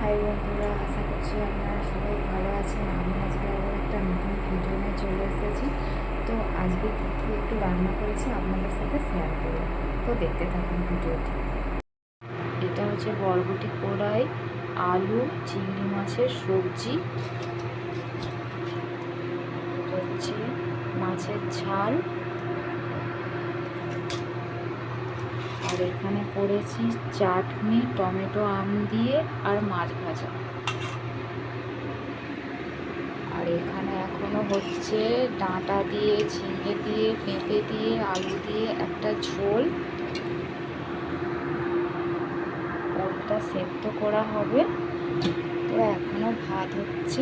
High বন্ধুরা, আশা করছি আপনারা সবাই ভালো আছেন। আমি আজকে আবার একটা নতুন ভিডিও নিয়ে চলে এসেছি। তো আজকে কী একটু রান্না করেছি আপনাদের সাথে শেয়ার করব। তো দেখতে থাকুন ভিডিওটি। এটা হচ্ছে বরবটি কড়াই, আলু, চিংড়ি মাছের সবজি, হচ্ছে মাছের ঝাল, আর এখানে করেছি চাটনি টমেটো আম দিয়ে আর মাছ ভাজা। আর এখানে এখনো হচ্ছে ডাঁটা দিয়ে, ঝিঙে দিয়ে, পেঁপে দিয়ে, আলু দিয়ে একটা ঝোল। ওটা সেদ্ধ করা হবে। তো এখনো ভাত হচ্ছে।